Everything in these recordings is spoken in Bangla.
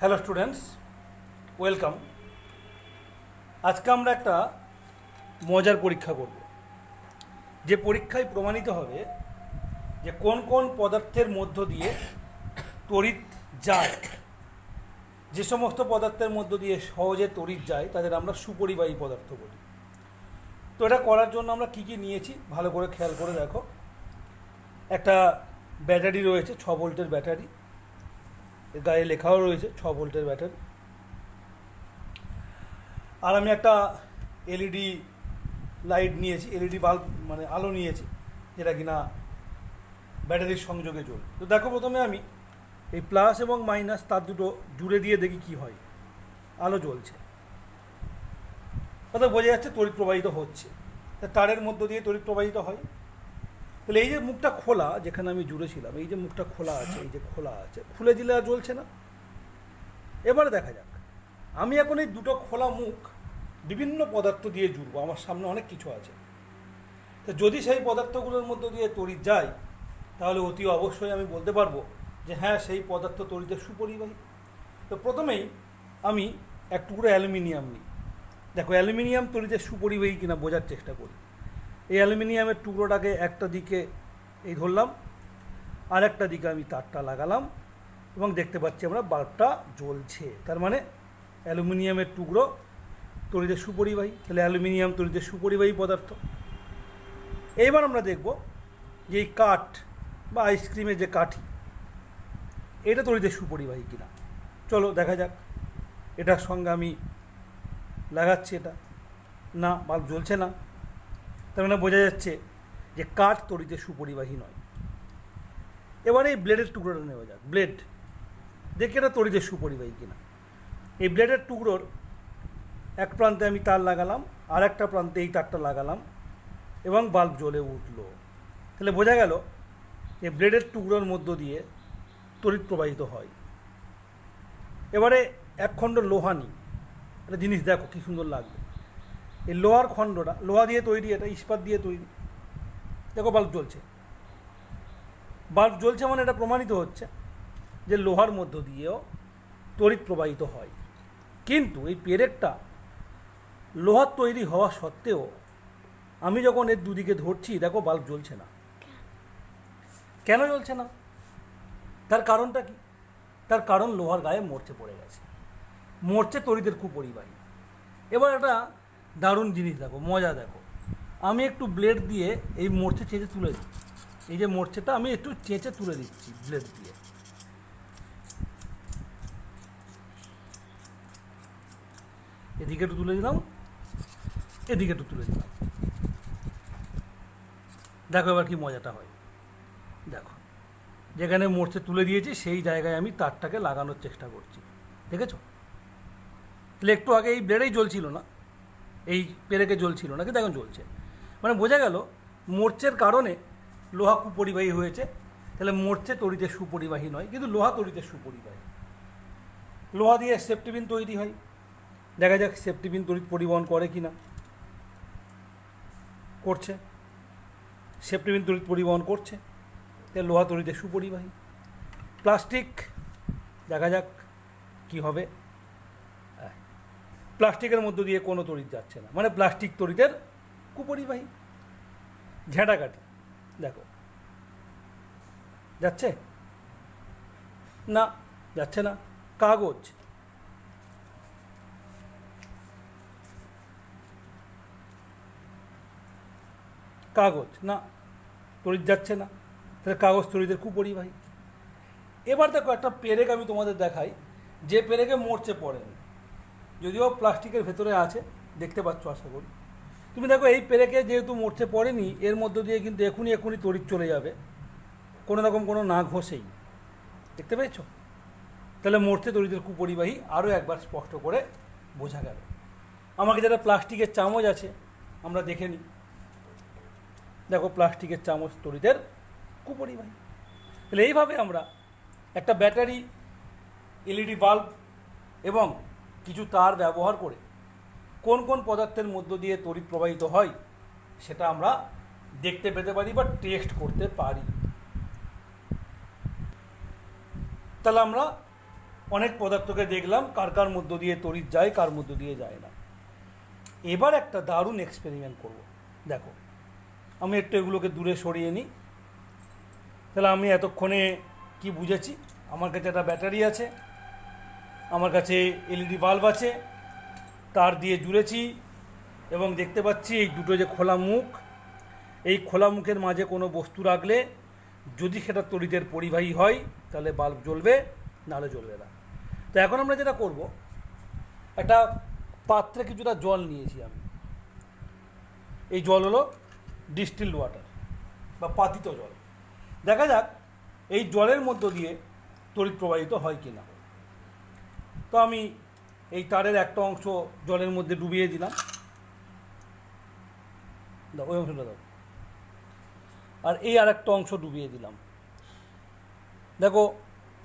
Hello students, welcome. আজকে আমরা একটা মজার পরীক্ষা করব, যে পরীক্ষায় প্রমাণিত হবে যে কোন কোন পদার্থের মধ্য দিয়ে তড়িৎ যায়। যে সমস্ত পদার্থের মধ্য দিয়ে সহজে তড়িৎ যায় তাদের আমরা সুপরিবাহী পদার্থ বলি। তো এটা করার জন্য আমরা কী কী নিয়েছি ভালো করে খেয়াল করে দেখো। একটা ব্যাটারি রয়েছে, 6 ভোল্টের ব্যাটারি, এর গায়ে লেখাও রয়েছে 6 ভোল্টের ব্যাটারি। আর আমি একটা এলইডি লাইট নিয়েছি, এলইডি বাল্ব মানে আলো নিয়েছি, যেটা কিনা ব্যাটারির সংযোগে জ্বলবে। তো দেখো, প্রথমে আমি এই প্লাস এবং মাইনাস তার দুটো জুড়ে দিয়ে দেখি কি হয়। আলো জ্বলছে, অর্থাৎ বোঝা যাচ্ছে তড়িৎ প্রবাহিত হচ্ছে। তারের মধ্য দিয়ে তড়িৎ প্রবাহিত হয়। তাহলে এই যে মুখটা খোলা, যেখানে আমি জুড়েছিলাম, এই যে মুখটা খোলা আছে, এই যে খোলা আছে, খুলে দিলে আর জ্বলছে না। এবারে দেখা যাক, আমি এখন এই দুটো খোলা মুখ বিভিন্ন পদার্থ দিয়ে জুড়বো। আমার সামনে অনেক কিছু আছে, তো যদি সেই পদার্থগুলোর মধ্য দিয়ে তড়িৎ যায়, তাহলে অতি অবশ্যই আমি বলতে পারবো যে হ্যাঁ, সেই পদার্থ তড়িতের সুপরিবাহী। তো প্রথমেই আমি এক টুকরো অ্যালুমিনিয়াম নিই। দেখো, অ্যালুমিনিয়াম তড়িতের সুপরিবাহী কিনা বোঝার চেষ্টা করি। এই অ্যালুমিনিয়ামের টুকরোটাকে একটা দিকে এই ধরলাম, আর একটা দিকে আমি তারটা লাগালাম, এবং দেখতে পাচ্ছি আমরা বাল্বটা জ্বলছে। তার মানে অ্যালুমিনিয়ামের টুকরো তড়িতের সুপরিবাহী। তাহলে অ্যালুমিনিয়াম তড়িতের সুপরিবাহী পদার্থ। এইবার আমরা দেখব যে এই কাঠ বা আইসক্রিমের যে কাঠি, এটা তড়িতের সুপরিবাহী কিনা। চলো দেখা যাক। এটার সঙ্গে আমি লাগাচ্ছি, এটা না, বাল্ব জ্বলছে না। তার মানে বোঝা যাচ্ছে যে কাঠ তড়িতের সুপরিবাহী নয়। এবারে এই ব্লেডের টুকরোটা নেওয়া যাক। ব্লেড, দেখি এটা তড়িতের সুপরিবাহী কিনা। এই ব্লেডের টুকরোর এক প্রান্তে আমি তার লাগালাম, আর একটা প্রান্তে এই তারটা লাগালাম, এবং বাল্ব জ্বলে উঠল। তাহলে বোঝা গেল যে ব্লেডের টুকরোর মধ্য দিয়ে তড়িৎ প্রবাহিত হয়। এবারে এক খণ্ড লোহা নিই। একটা জিনিস দেখো কী সুন্দর লাগবে। এই লোহার খণ্ডটা লোহা দিয়ে তৈরি, এটা ইস্পাত দিয়ে তৈরি। দেখো, বাল্ব জ্বলছে। বাল্ব জ্বলছে মানে এটা প্রমাণিত হচ্ছে যে লোহার মধ্য দিয়েও তড়িৎ প্রবাহিত হয়। কিন্তু এই পেরেকটা লোহার তৈরি হওয়া সত্ত্বেও আমি যখন এর দুদিকে ধরছি, দেখো বাল্ব জ্বলছে না। কেন জ্বলছে না? তার কারণটা কি? তার কারণ লোহার গায়ে মরচে পড়ে গেছে। মরচে তড়িতের কুপরিবাহী। এবার একটা দারুণ জিনিস দেখো, মজা দেখো। আমি একটু ব্লেড দিয়ে এই মরচে চেঁচে তুলে দিই। এই যে মরচেটা আমি একটু চেঁচে তুলে দিচ্ছি ব্লেড দিয়ে। এদিকে একটু তুলে দিলাম, এদিকে একটু তুলে দিলাম। দেখো এবার কি মজাটা হয়। দেখো, যেখানে মরচে তুলে দিয়েছি সেই জায়গায় আমি তারটাকে লাগানোর চেষ্টা করছি। দেখেছো? তাহলে একটু আগে এই ব্লেডেই জ্বলছিল না, এই পেরেকে জ্বলছিল না, কিন্তু এখন জ্বলছে। মানে বোঝা গেল মরচের কারণে লোহা কুপরিবাহী হয়েছে। তাহলে মরচে তড়িতের সুপরিবাহী নয়, কিন্তু লোহা তড়িতের সুপরিবাহী। লোহা দিয়ে সেফটি পিন তৈরি হয়। দেখা যাক সেফটি পিন তড়িৎ পরিবহন করে কি না। করছে। সেফটি পিন তড়িৎ পরিবহন করছে, তাহলে লোহা তড়িতের সুপরিবাহী। প্লাস্টিক, দেখা যাক কি হবে। প্লাস্টিকের মধ্য দিয়ে কোনো তড়িৎ যাচ্ছে না, মানে প্লাস্টিক তড়িতের কুপরিবাহী। ঝাঁটাকাঠি, দেখো যাচ্ছে না, যাচ্ছে না। কাগজ, কাগজ না, তড়িৎ যাচ্ছে না। তাহলে কাগজ তড়িতের কুপরিবাহী। এবার দেখো একটা পেরেক আমি তোমাদের দেখাই, যে পেরেকে মরচে পড়েনি, যদিও প্লাস্টিকের ভেতরে আছে, দেখতে পাচ্ছ আশা করি। তুমি দেখো এই পেরেকে যেহেতু মরচে পড়েনি, এর মধ্য দিয়ে কিন্তু এখনই তড়িৎ চলে যাবে, কোনো রকম কোনো না ঘষেই। দেখতে পেয়েছ? তাহলে মরচে তড়িতের কুপরিবাহী আরও একবার স্পষ্ট করে বোঝা গেল। আমাকে যারা প্লাস্টিকের চামচ আছে আমরা দেখে নিই। দেখো, প্লাস্টিকের চামচ তড়িতের কুপরিবাহী। তাহলে এইভাবে আমরা একটা ব্যাটারি, এলইডি বাল্ব এবং কিছু তার ব্যবহার করে কোন কোন পদার্থের মধ্য দিয়ে তড়িৎ প্রবাহিত হয় সেটা আমরা দেখতে পেতে পারি বা টেস্ট করতে পারি। তাহলে আমরা অনেক পদার্থকে দেখলাম কার কার মধ্য দিয়ে তড়িৎ যায়, কার মধ্য দিয়ে যায় না। এবার একটা দারুণ এক্সপেরিমেন্ট করব। দেখো, আমি একটু এগুলোকে দূরে সরিয়ে নিই। তাহলে আমি এতক্ষণে কি বুঝেছি? আমার কাছে একটা ব্যাটারি আছে, আমার কাছে এলইডি বাল্ব আছে, তার দিয়ে জুড়েছি এবং দেখতে পাচ্ছি এই দুটো যে খোলা মুখ, এই খোলা মুখের মাঝে কোনো বস্তু রাখলে যদি সেটা তড়িতের পরিবাহী হয় তাহলে বাল্ব জ্বলবে, নাহলে জ্বলবে না। তো এখন আমরা যেটা করব, একটা পাত্রে কিছুটা জল নিয়েছি আমি। এই জল হলো ডিস্টিলড ওয়াটার বা পাতিত জল। দেখা যাক এই জলের মধ্য দিয়ে তড়িৎ প্রবাহিত হয় কি না। তো আমি এই তারের একটা অংশ জলের মধ্যে ডুবিয়ে দিলাম, দাও ওই অংশটা দাও, আর এই আর একটা অংশ ডুবিয়ে দিলাম। দেখো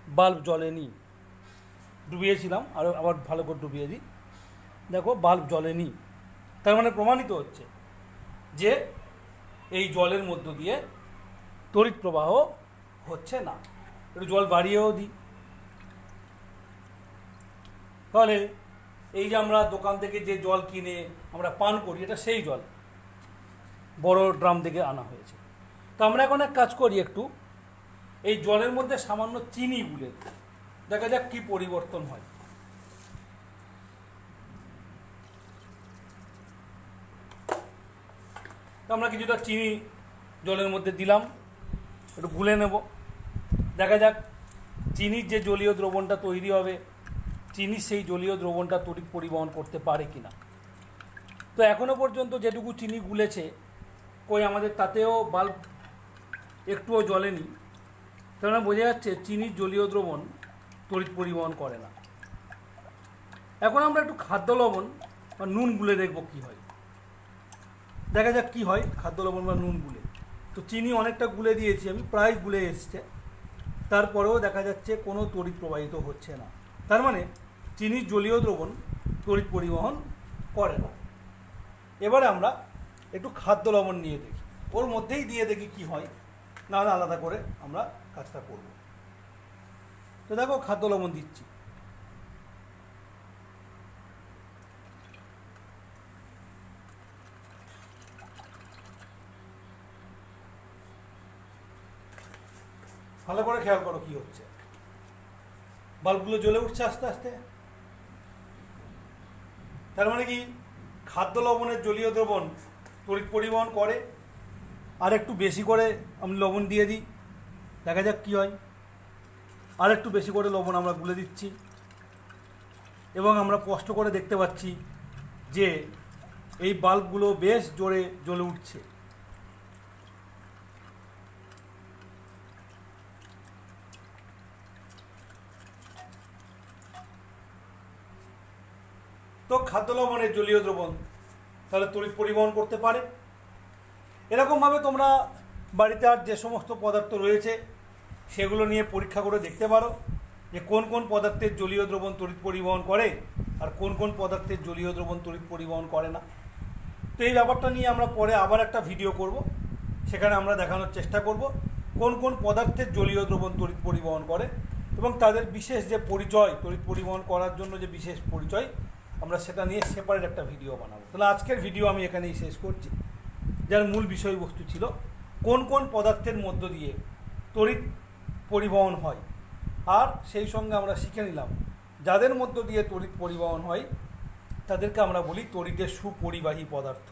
বাল্ব জ্বলেনি, ডুবিয়েছিলাম আর আবার ভালো করে ডুবিয়ে দিই, দেখো বাল্ব জ্বলেনি। তার মানে প্রমাণিত হচ্ছে যে এই জলের মধ্য দিয়ে তড়িৎ প্রবাহ হচ্ছে না। একটু জল বাড়িয়েও দিই, তাহলে এই যে আমরা দোকান থেকে যে জল কিনে আমরা পান করি, এটা সেই জল, বড় ড্রাম থেকে আনা হয়েছে। তো আমরা এখন এক কাজ করি, একটু এই জলের মধ্যে সামান্য চিনি গুলে দেখা যাক কি পরিবর্তন হয়। তো আমরা কিছুটা চিনি জলের মধ্যে দিলাম, একটু গুলে নেব, দেখা যাক চিনির যে জলীয় দ্রবণটা তৈরি হবে, চিনির সেই জলীয় দ্রবণটা তড়িৎ পরিবহন করতে পারে কিনা। তো এখনো পর্যন্ত যেটুকু চিনি গুলেছে, কই আমাদের তাতেও বাল্ব একটুও জ্বলেনি। তাহলে বোঝা যাচ্ছে চিনির জলীয় দ্রবণ তড়িৎ পরিবহন করে না। এখন আমরা একটু খাদ্য লবণ বা নুন গুলে দেখব কি হয়, দেখা যাক কি হয় খাদ্য লবণ বা নুন গুলে। তো চিনি অনেকটা গুলে দিয়েছি আমি, প্রায় গুলে এসছে, তারপরেও দেখা যাচ্ছে কোনো তড়িৎ প্রবাহিত হচ্ছে না। তার মানে চিনির জলীয় দ্রবণ তড়িৎ পরিবহন করে না। এবারে আমরা একটু খাদ্য লবণ নিয়ে দেখি, ওর মধ্যেই দিয়ে দেখি কি হয়, নাহলে আলাদা করে আমরা কাজটা করব। তো দেখো খাদ্য লবণ দিচ্ছি, ভালো করে খেয়াল করো কি হচ্ছে। বাল্বগুলো জ্বলে উঠছে আস্তে আস্তে। তার মানে কি খাদ্য লবণের জলীয় দ্রবণ তড়িৎ পরিবহন করে। আর একটু বেশি করে আমি লবণ দিয়ে দিই, দেখা যাক কী হয়। আর একটু বেশি করে লবণ আমরা গুলে দিচ্ছি এবং আমরা স্পষ্ট করে দেখতে পাচ্ছি যে এই বাল্বগুলো বেশ জোরে জ্বলে উঠছে। তো খাদ্য লবণের জলীয় দ্রবণ তাহলে তড়িৎ পরিবহন করতে পারে। এরকমভাবে তোমরা বাড়িতে আর যে সমস্ত পদার্থ রয়েছে সেগুলো নিয়ে পরীক্ষা করে দেখতে পারো যে কোন কোন পদার্থের জলীয় দ্রবণ তড়িৎ পরিবহন করে আর কোন কোন পদার্থের জলীয় দ্রবণ তড়িৎ পরিবহন করে না। তো এই ব্যাপারটা নিয়ে আমরা পরে আবার একটা ভিডিও করব, সেখানে আমরা দেখানোর চেষ্টা করব কোন কোন পদার্থের জলীয় দ্রবণ তড়িৎ পরিবহন করে এবং তাদের বিশেষ যে পরিচয়, তড়িৎ পরিবহন করার জন্য যে বিশেষ পরিচয়, আমরা সেটা নিয়ে সেপারেট একটা ভিডিও বানাবো। তাহলে আজকের ভিডিও আমি এখানেই শেষ করছি, যার মূল বিষয়বস্তু ছিল কোন কোন পদার্থের মধ্য দিয়ে তড়িৎ পরিবহন হয়, আর সেই সঙ্গে আমরা শিখে নিলাম যাদের মধ্য দিয়ে তড়িৎ পরিবহন হয় তাদেরকে আমরা বলি তড়িতের সুপরিবাহী পদার্থ।